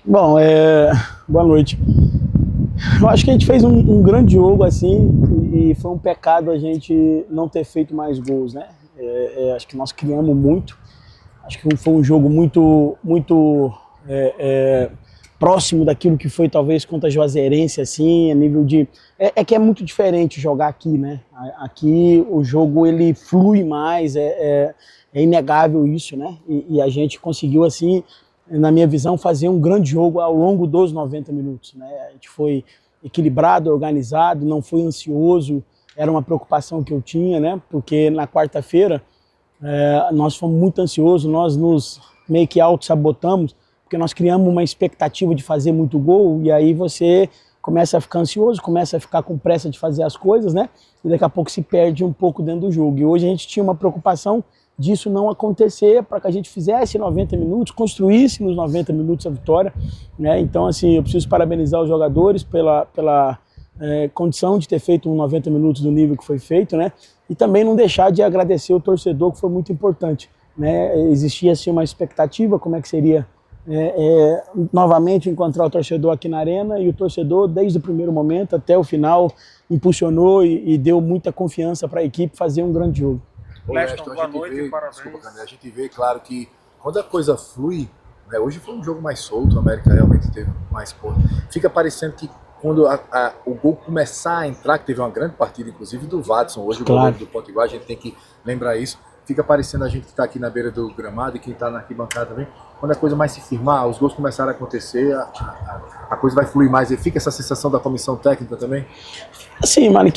Bom, boa noite. Eu acho que a gente fez um grande jogo assim e foi um pecado a gente não ter feito mais gols, né? Acho que nós criamos muito. Acho que foi um jogo muito próximo daquilo que foi talvez contra a Juazeirense, assim, a nível de... que é muito diferente jogar aqui, né? Aqui o jogo ele flui mais, é inegável isso, né? E a gente conseguiu, assim, na minha visão, fazer um grande jogo ao longo dos 90 minutos, né? A gente foi equilibrado, organizado, não foi ansioso, era uma preocupação que eu tinha, né? Porque na quarta-feira nós fomos muito ansiosos, nós nos meio que auto-sabotamos, porque nós criamos uma expectativa de fazer muito gol, e aí você começa a ficar ansioso, começa a ficar com pressa de fazer as coisas, né? E daqui a pouco se perde um pouco dentro do jogo. E hoje a gente tinha uma preocupação disso não acontecer, para que a gente fizesse 90 minutos, construísse nos 90 minutos a vitória, né? Então, assim, eu preciso parabenizar os jogadores pela condição de ter feito um 90 minutos do nível que foi feito, né? E também não deixar de agradecer o torcedor, que foi muito importante, né? Existia, assim, uma expectativa, como é que seria novamente encontrar o torcedor aqui na Arena, e o torcedor, desde o primeiro momento até o final, impulsionou e deu muita confiança para a equipe fazer um grande jogo. Leston, boa noite, parabéns. Desculpa, Candé, a gente vê, claro, que quando a coisa flui, né, hoje foi um jogo mais solto, o América realmente teve mais pontos. Fica parecendo que quando o gol começar a entrar, que teve uma grande partida, inclusive do Watson, hoje claro. O goleiro do Potiguar, a gente tem que lembrar isso, fica parecendo a gente que está aqui na beira do gramado e quem está na arquibancada também, quando a coisa mais se firmar, os gols começarem a acontecer, a coisa vai fluir mais, e fica essa sensação da comissão técnica também? Sim, mano,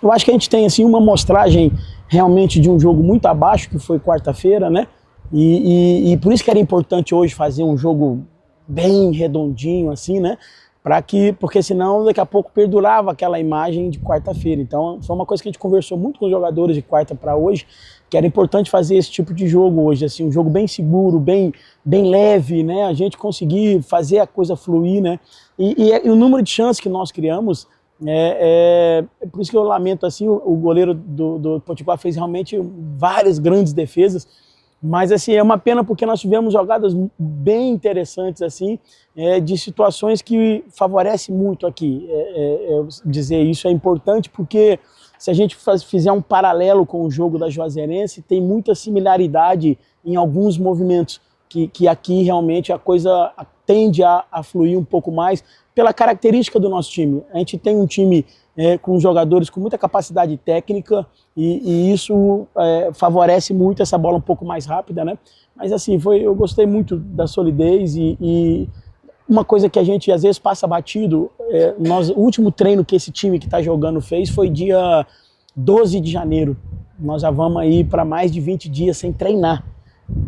eu acho que a gente tem assim, uma amostragem realmente de um jogo muito abaixo, que foi quarta-feira, né? E por isso que era importante hoje fazer um jogo bem redondinho, assim, né? Porque senão daqui a pouco perdurava aquela imagem de quarta-feira. Então foi uma coisa que a gente conversou muito com os jogadores de quarta para hoje, que era importante fazer esse tipo de jogo hoje, assim, um jogo bem seguro, bem leve, né? A gente conseguir fazer a coisa fluir, né? E o número de chances que nós criamos, por isso que eu lamento, assim, o goleiro do Potiguar fez realmente várias grandes defesas, mas assim, é uma pena porque nós tivemos jogadas bem interessantes, assim, de situações que favorecem muito aqui. Dizer isso é importante porque se a gente fizer um paralelo com o jogo da Juazeirense, tem muita similaridade em alguns movimentos, que aqui realmente a coisa tende a fluir um pouco mais pela característica do nosso time. A gente tem um time com jogadores com muita capacidade técnica e isso favorece muito essa bola um pouco mais rápida, né? Mas assim, eu gostei muito da solidez e uma coisa que a gente às vezes passa batido, o último treino que esse time que está jogando fez foi dia 12 de janeiro. Nós já vamos aí para mais de 20 dias sem treinar.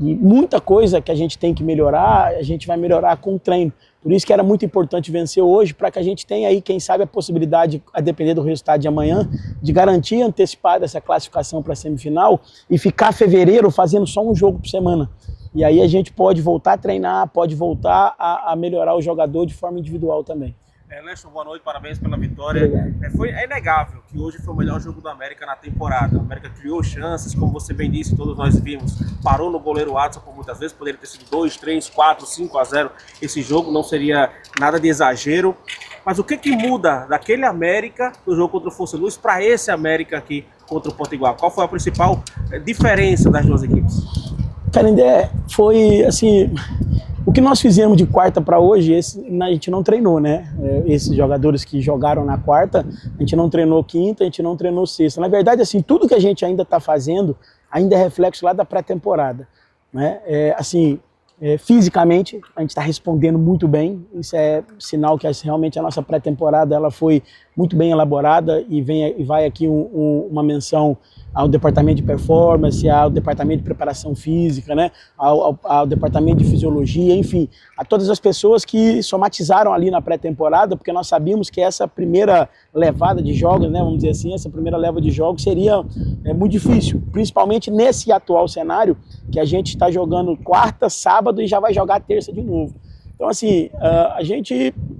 E muita coisa que a gente tem que melhorar, a gente vai melhorar com o treino. Por isso que era muito importante vencer hoje, para que a gente tenha aí, quem sabe, a possibilidade, a depender do resultado de amanhã, de garantir antecipada essa classificação para a semifinal e ficar fevereiro fazendo só um jogo por semana. E aí a gente pode voltar a treinar, pode voltar a melhorar o jogador de forma individual também. Leston, boa noite, parabéns pela vitória. É inegável que hoje foi o melhor jogo do América na temporada. O América criou chances, como você bem disse, todos nós vimos. Parou no goleiro Watson por muitas vezes, poderia ter sido 2, 3, 4, 5-0 esse jogo, não seria nada de exagero. Mas o que muda daquele América do jogo contra o Força Luz para esse América aqui contra o Potiguar? Qual foi a principal diferença das duas equipes? Canindé, foi assim... O que nós fizemos de quarta para hoje, a gente não treinou, né? Esses jogadores que jogaram na quarta, a gente não treinou quinta, a gente não treinou sexta. Na verdade, assim, tudo que a gente ainda está fazendo ainda é reflexo lá da pré-temporada, né? Fisicamente, a gente está respondendo muito bem. Isso é sinal que realmente a nossa pré-temporada ela foi muito bem elaborada e vai aqui uma menção ao departamento de performance, ao departamento de preparação física, né? ao departamento de fisiologia, enfim, a todas as pessoas que somatizaram ali na pré-temporada, porque nós sabíamos que essa primeira levada de jogos, né, vamos dizer assim, essa primeira leva de jogos seria muito difícil, principalmente nesse atual cenário, que a gente está jogando quarta, sábado e já vai jogar terça de novo. Então, assim,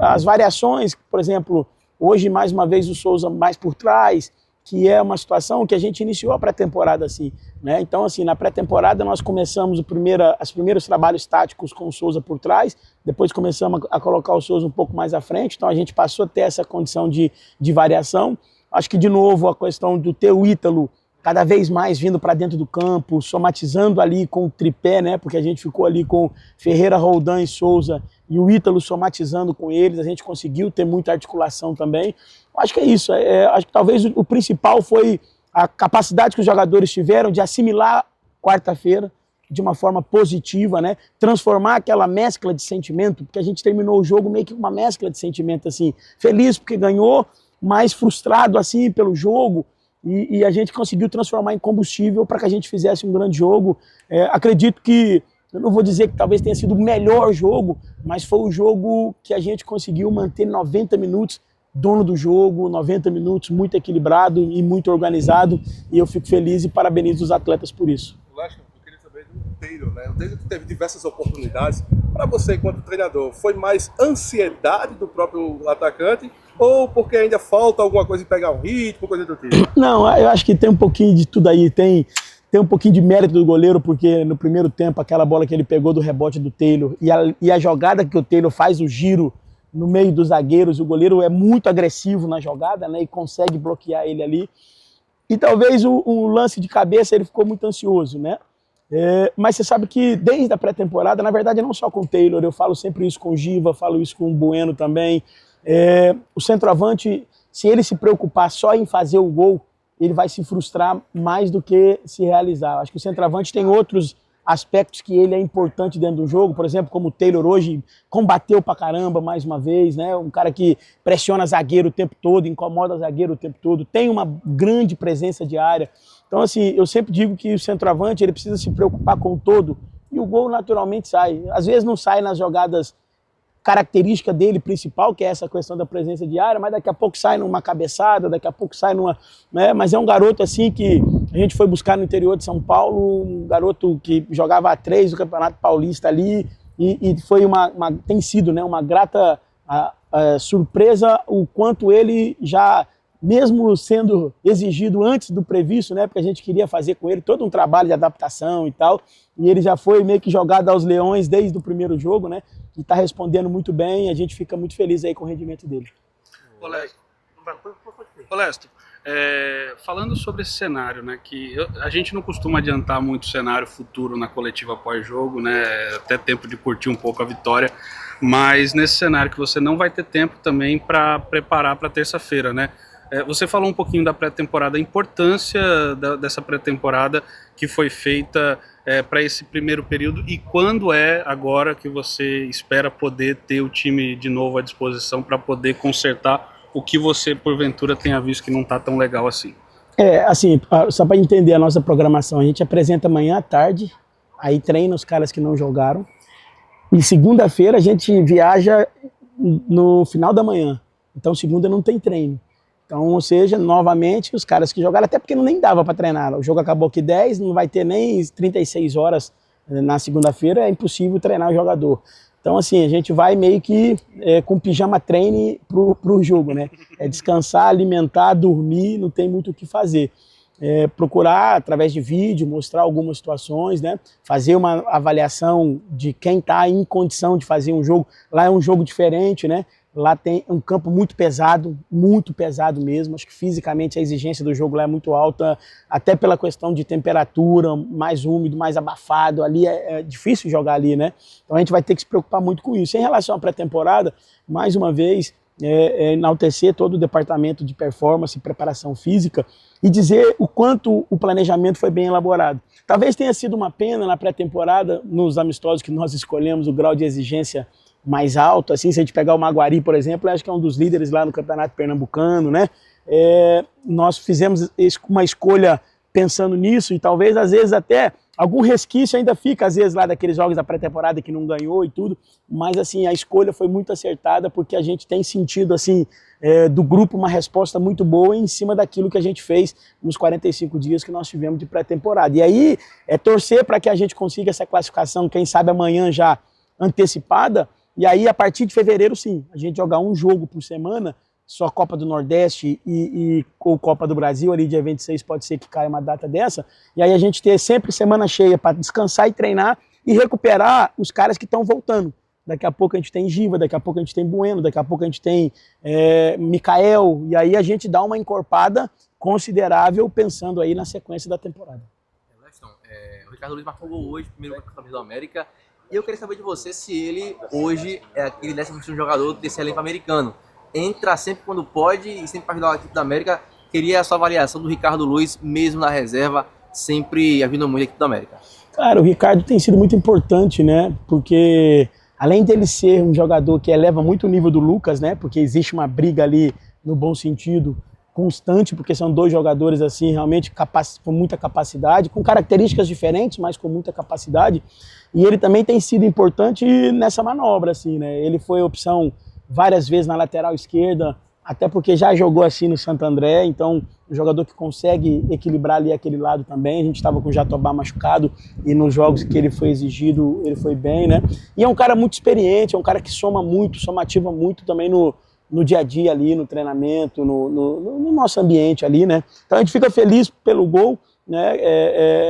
as variações, por exemplo, hoje mais uma vez o Souza mais por trás, que é uma situação que a gente iniciou a pré-temporada assim, né? Então, assim, na pré-temporada nós começamos os primeiros trabalhos táticos com o Souza por trás, depois começamos a colocar o Souza um pouco mais à frente, então a gente passou a ter essa condição de variação. Acho que, de novo, a questão do ter o Ítalo cada vez mais vindo para dentro do campo, somatizando ali com o tripé, né? Porque a gente ficou ali com Ferreira, Roldan e Souza, e o Ítalo somatizando com eles, a gente conseguiu ter muita articulação também. Acho que é isso, acho que talvez o principal foi a capacidade que os jogadores tiveram de assimilar quarta-feira de uma forma positiva, né? Transformar aquela mescla de sentimento, porque a gente terminou o jogo meio que uma mescla de sentimento, assim, feliz porque ganhou, mas frustrado assim pelo jogo, e a gente conseguiu transformar em combustível para que a gente fizesse um grande jogo. Acredito que, eu não vou dizer que talvez tenha sido o melhor jogo, mas foi o jogo que a gente conseguiu manter 90 minutos dono do jogo, 90 minutos muito equilibrado e muito organizado, e eu fico feliz e parabenizo os atletas por isso. Lester, eu queria saber do Taylor, né? O Taylor teve diversas oportunidades. Para você, enquanto treinador, foi mais ansiedade do próprio atacante ou porque ainda falta alguma coisa em pegar um ritmo, coisa do tipo? Não, eu acho que tem um pouquinho de tudo aí, tem um pouquinho de mérito do goleiro, porque no primeiro tempo aquela bola que ele pegou do rebote do Taylor e a jogada que o Taylor faz o giro no meio dos zagueiros, o goleiro é muito agressivo na jogada, né, e consegue bloquear ele ali. E talvez o lance de cabeça ele ficou muito ansioso, né? Mas você sabe que desde a pré-temporada, na verdade não só com o Taylor, eu falo sempre isso com o Giva, falo isso com o Bueno também, o centroavante, se ele se preocupar só em fazer o gol, ele vai se frustrar mais do que se realizar. Acho que o centroavante tem outros aspectos que ele é importante dentro do jogo, por exemplo, como o Taylor hoje combateu pra caramba mais uma vez, né? Um cara que pressiona zagueiro o tempo todo, incomoda zagueiro o tempo todo, tem uma grande presença de área. Então, assim, eu sempre digo que o centroavante ele precisa se preocupar com o todo e o gol naturalmente sai. Às vezes não sai nas jogadas característica dele principal, que é essa questão da presença de área, mas daqui a pouco sai numa cabeçada, daqui a pouco sai numa... né? Mas é um garoto assim que a gente foi buscar no interior de São Paulo, um garoto que jogava A3 do Campeonato Paulista ali, e foi tem sido, né, uma grata surpresa o quanto ele já, mesmo sendo exigido antes do previsto, né, porque a gente queria fazer com ele todo um trabalho de adaptação e tal, e ele já foi meio que jogado aos leões desde o primeiro jogo, né, e está respondendo muito bem, a gente fica muito feliz aí com o rendimento dele. Ô Lester, falando sobre esse cenário, né, que a gente não costuma adiantar muito o cenário futuro na coletiva pós-jogo, né, até tempo de curtir um pouco a vitória, mas nesse cenário que você não vai ter tempo também para preparar para terça-feira, né? Você falou um pouquinho da pré-temporada, a importância dessa pré-temporada que foi feita para esse primeiro período e quando é agora que você espera poder ter o time de novo à disposição para poder consertar o que você, porventura, tenha visto que não está tão legal assim? Assim, só para entender a nossa programação, a gente apresenta amanhã à tarde, aí treina os caras que não jogaram, e segunda-feira a gente viaja no final da manhã, então segunda não tem treino. Então, ou seja, novamente, os caras que jogaram, até porque nem dava para treinar, o jogo acabou aqui 10, não vai ter nem 36 horas na segunda-feira, é impossível treinar o jogador. Então, assim, a gente vai meio que com pijama treine pro jogo, né? Descansar, alimentar, dormir, não tem muito o que fazer. Procurar, através de vídeo, mostrar algumas situações, né? Fazer uma avaliação de quem está em condição de fazer um jogo. Lá é um jogo diferente, né? Lá tem um campo muito pesado mesmo. Acho que fisicamente a exigência do jogo lá é muito alta, até pela questão de temperatura, mais úmido, mais abafado. Ali é difícil jogar ali, né? Então a gente vai ter que se preocupar muito com isso. Em relação à pré-temporada, mais uma vez, enaltecer todo o departamento de performance e preparação física e dizer o quanto o planejamento foi bem elaborado. Talvez tenha sido uma pena na pré-temporada, nos amistosos que nós escolhemos, o grau de exigência mais alto, assim, se a gente pegar o Maguari, por exemplo, acho que é um dos líderes lá no Campeonato Pernambucano, né? Nós fizemos uma escolha pensando nisso e talvez, às vezes, até algum resquício ainda fica, às vezes, lá daqueles jogos da pré-temporada que não ganhou e tudo, mas, assim, a escolha foi muito acertada porque a gente tem sentido, assim, do grupo uma resposta muito boa em cima daquilo que a gente fez nos 45 dias que nós tivemos de pré-temporada. E aí, torcer para que a gente consiga essa classificação, quem sabe amanhã já antecipada. E aí, a partir de fevereiro, sim, a gente jogar um jogo por semana só Copa do Nordeste ou Copa do Brasil, ali dia 26 pode ser que caia uma data dessa, e aí a gente ter sempre semana cheia para descansar e treinar e recuperar os caras que estão voltando. Daqui a pouco a gente tem Giva, daqui a pouco a gente tem Bueno, daqui a pouco a gente tem Mikael, e aí a gente dá uma encorpada considerável pensando aí na sequência da temporada. O Ricardo Luiz marcou gol hoje, primeiro com a camisa do América, e eu queria saber de você se ele hoje é aquele 11º jogador desse elenco americano. Entra sempre quando pode e sempre para ajudar a equipe da América. Queria a sua avaliação do Ricardo Luiz, mesmo na reserva, sempre ajudando muito a equipe da América. Cara, o Ricardo tem sido muito importante, né? Porque além dele ser um jogador que eleva muito o nível do Lucas, né? Porque existe uma briga ali, no bom sentido, constante, porque são dois jogadores assim realmente com muita capacidade, com características diferentes, mas com muita capacidade. E ele também tem sido importante nessa manobra, assim, né? Ele foi opção várias vezes na lateral esquerda, até porque já jogou assim no Santo André, então um jogador que consegue equilibrar ali aquele lado também. A gente estava com o Jatobá machucado e nos jogos que ele foi exigido, ele foi bem, né? E é um cara muito experiente, é um cara que soma muito, somativa muito também no dia a dia ali, no treinamento, no nosso ambiente ali, né? Então a gente fica feliz pelo gol, né?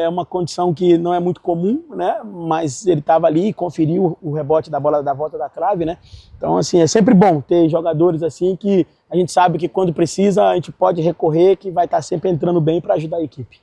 É uma condição que não é muito comum, né? Mas ele estava ali e conferiu o rebote da bola da volta da trave, né? Então, assim, é sempre bom ter jogadores assim que a gente sabe que quando precisa a gente pode recorrer, que vai estar sempre entrando bem para ajudar a equipe.